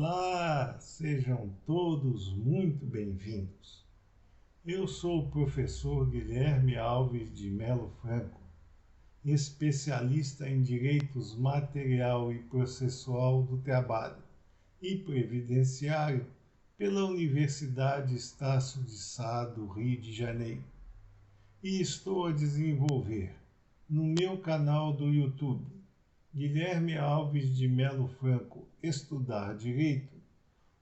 Olá, sejam todos muito bem-vindos. Eu sou o professor Guilherme Alves de Melo Franco, especialista em Direitos Material e Processual do Trabalho e Previdenciário pela Universidade Estácio de Sá do Rio de Janeiro. E estou a desenvolver no meu canal do YouTube, Guilherme Alves de Melo Franco, Estudar Direito,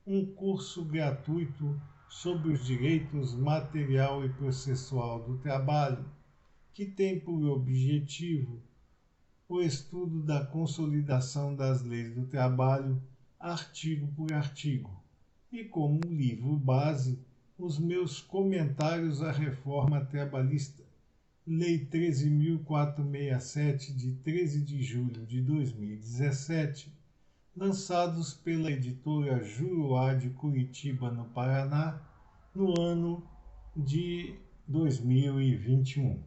um curso gratuito sobre os direitos material e processual do trabalho, que tem por objetivo o estudo da consolidação das leis do trabalho, artigo por artigo, e como livro base, os meus comentários à reforma trabalhista, Lei 13.467, de 13 de julho de 2017, lançados pela editora Juruá de Curitiba, no Paraná, no ano de 2021.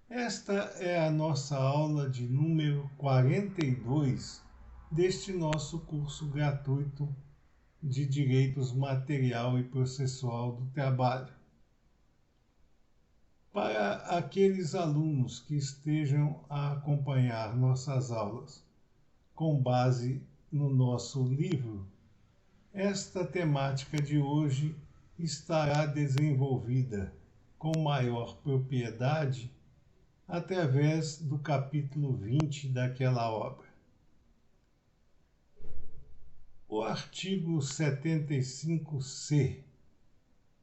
Esta é a nossa aula de número 42 deste nosso curso gratuito de Direitos Material e Processual do Trabalho. Para aqueles alunos que estejam a acompanhar nossas aulas com base no nosso livro, esta temática de hoje estará desenvolvida com maior propriedade através do capítulo 20 daquela obra. O artigo 75C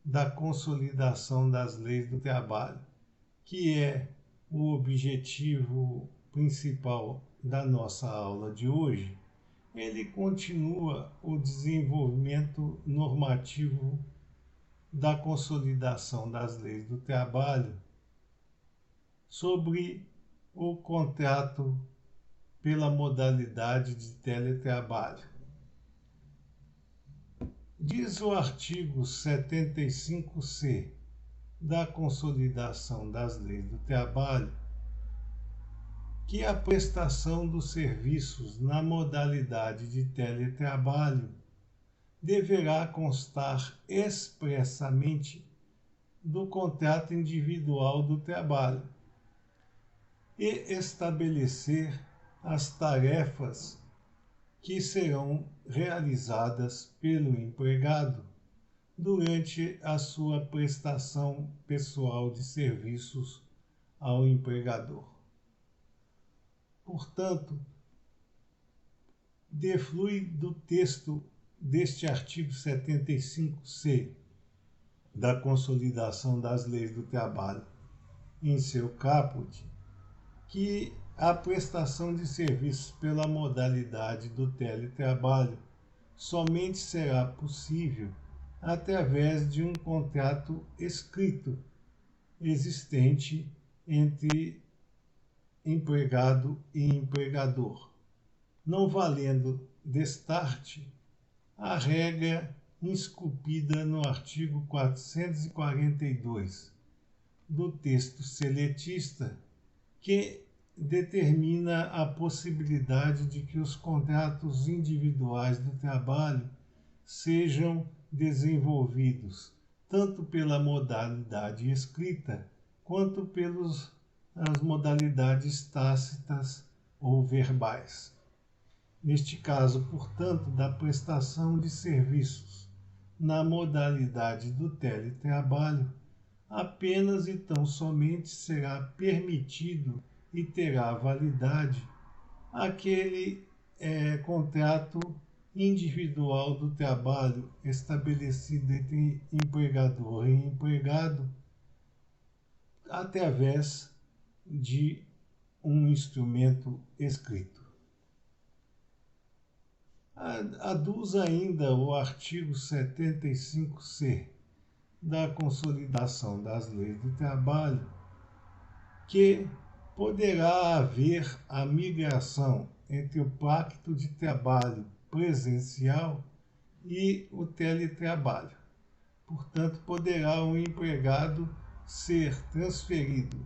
da Consolidação das Leis do Trabalho, que é o objetivo principal da nossa aula de hoje, ele continua o desenvolvimento normativo da consolidação das leis do trabalho sobre o contrato pela modalidade de teletrabalho. Diz o artigo 75C da Consolidação das Leis do Trabalho que a prestação dos serviços na modalidade de teletrabalho deverá constar expressamente do contrato individual do trabalho e estabelecer as tarefas que serão realizadas pelo empregado durante a sua prestação pessoal de serviços ao empregador. Portanto, deflui do texto deste artigo 75C da Consolidação das Leis do Trabalho, em seu caput, que a prestação de serviços pela modalidade do teletrabalho somente será possível através de um contrato escrito existente entre empregado e empregador, não valendo destarte a regra esculpida no artigo 442 do texto seletista, que determina a possibilidade de que os contratos individuais do trabalho sejam desenvolvidos tanto pela modalidade escrita quanto pelas modalidades tácitas ou verbais. Neste caso, portanto, da prestação de serviços na modalidade do teletrabalho, apenas e tão somente será permitido e terá validade aquele contrato individual do trabalho estabelecido entre empregador e empregado através de um instrumento escrito. Aduz ainda o artigo 75C da Consolidação das Leis do Trabalho que poderá haver a migração entre o pacto de trabalho presencial e o teletrabalho. Portanto, poderá o empregado ser transferido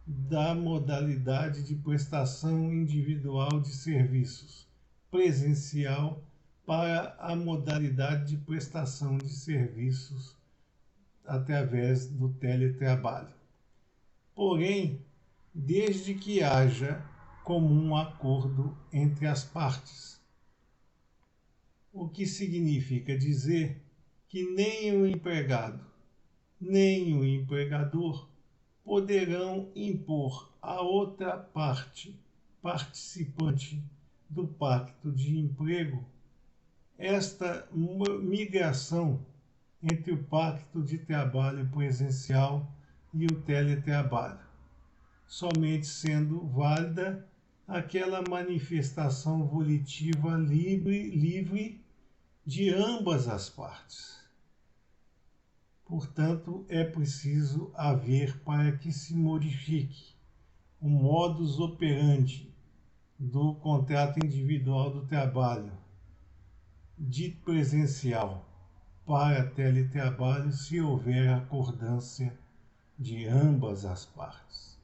da modalidade de prestação individual de serviços presencial para a modalidade de prestação de serviços através do teletrabalho. Porém, desde que haja comum acordo entre as partes, o que significa dizer que nem o empregado, nem o empregador poderão impor à outra parte participante do pacto de emprego esta migração entre o pacto de trabalho presencial e o teletrabalho, somente sendo válida aquela manifestação volitiva livre de ambas as partes. Portanto, é preciso haver para que se modifique o modus operandi do contrato individual do trabalho de presencial para teletrabalho se houver acordância de ambas as partes.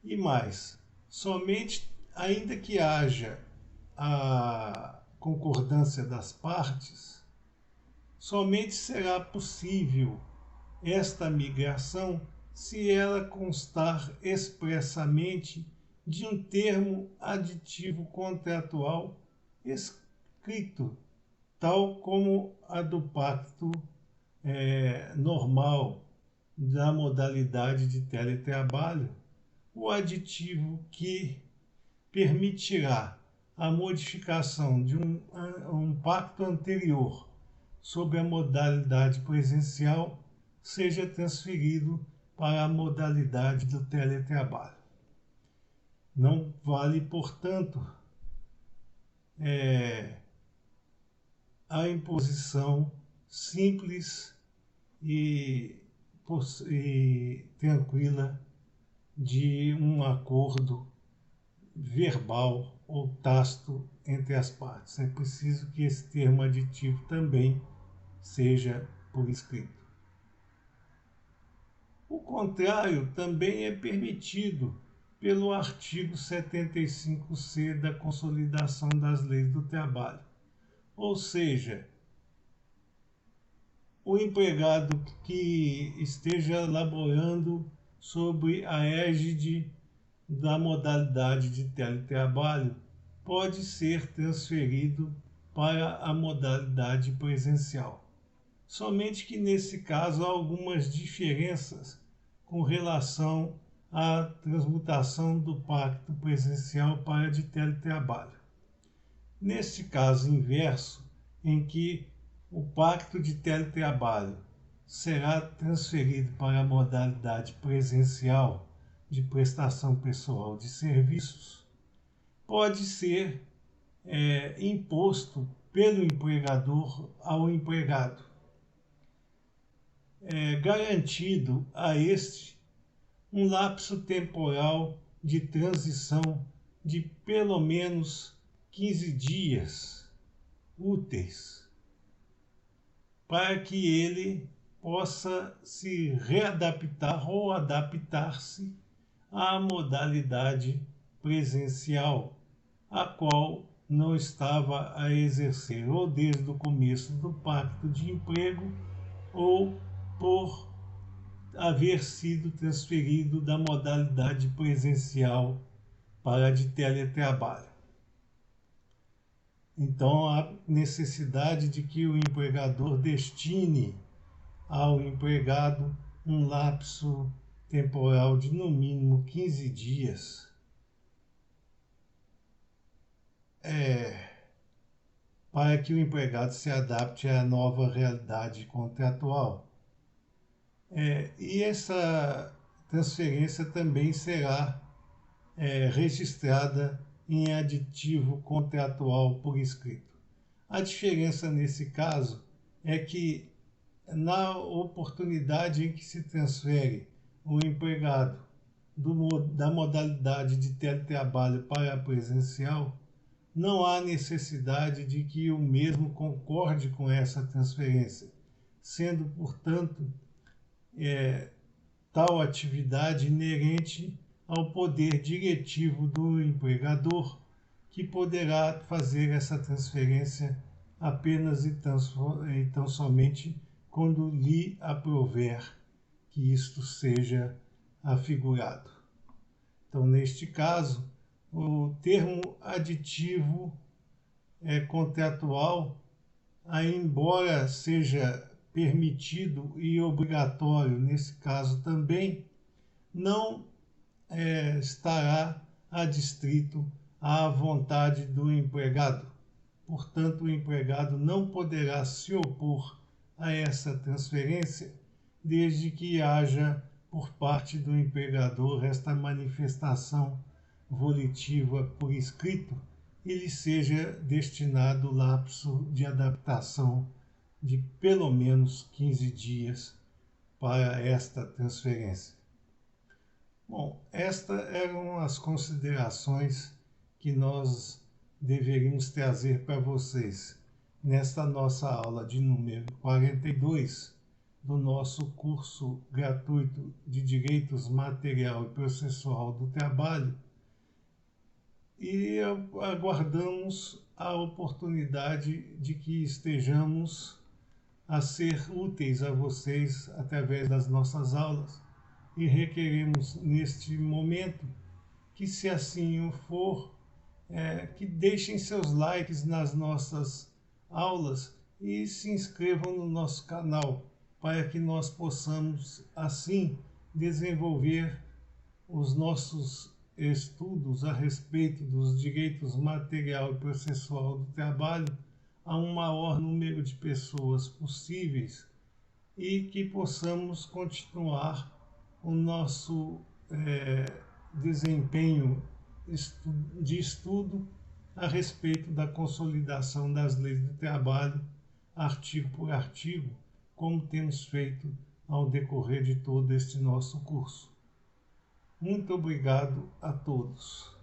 E mais, somente ainda que haja a concordância das partes, somente será possível esta migração se ela constar expressamente de um termo aditivo contratual escrito, tal como a do pacto normal da modalidade de teletrabalho, o aditivo que permitirá a modificação de um pacto anterior sob a modalidade presencial seja transferido para a modalidade do teletrabalho. Não vale, portanto, a imposição simples e tranquila de um acordo verbal ou tácito entre as partes. É preciso que esse termo aditivo também seja por escrito. O contrário também é permitido pelo artigo 75C da Consolidação das Leis do Trabalho. Ou seja, o empregado que esteja laborando sob a égide da modalidade de teletrabalho pode ser transferido para a modalidade presencial. Somente que nesse caso há algumas diferenças com relação à transmutação do pacto presencial para de teletrabalho. Neste caso inverso, em que o pacto de teletrabalho será transferido para a modalidade presencial de prestação pessoal de serviços, pode ser imposto pelo empregador ao empregado, garantido a este um lapso temporal de transição de pelo menos 15 dias úteis, para que ele possa se readaptar ou adaptar-se à modalidade presencial, a qual não estava a exercer ou desde o começo do pacto de emprego ou por haver sido transferido da modalidade presencial para a de teletrabalho. Então, há necessidade de que o empregador destine ao empregado um lapso temporal de no mínimo 15 dias para que o empregado se adapte à nova realidade contratual. E essa transferência também será registrada em aditivo contratual por escrito. A diferença nesse caso é que na oportunidade em que se transfere o empregado da modalidade de teletrabalho para a presencial, não há necessidade de que o mesmo concorde com essa transferência, sendo, portanto, tal atividade inerente ao poder diretivo do empregador, que poderá fazer essa transferência apenas e tão somente quando lhe aprouver que isto seja afigurado. Então, neste caso, o termo aditivo contratual, embora seja permitido e obrigatório nesse caso também, não estará adstrito à vontade do empregado. Portanto, o empregado não poderá se opor a essa transferência desde que haja por parte do empregador esta manifestação volitiva por escrito e lhe seja destinado o lapso de adaptação de pelo menos 15 dias para esta transferência. Bom, estas eram as considerações que nós deveríamos trazer para vocês nesta nossa aula de número 42 do nosso curso gratuito de Direitos Material e Processual do Trabalho, e aguardamos a oportunidade de que estejamos a ser úteis a vocês através das nossas aulas, e requeremos neste momento que, se assim for, que deixem seus likes nas nossas aulas e se inscrevam no nosso canal para que nós possamos assim desenvolver os nossos estudos a respeito dos direitos material e processual do trabalho a um maior número de pessoas possíveis e que possamos continuar o nosso desempenho de estudo a respeito da consolidação das leis do trabalho, artigo por artigo, como temos feito ao decorrer de todo este nosso curso. Muito obrigado a todos.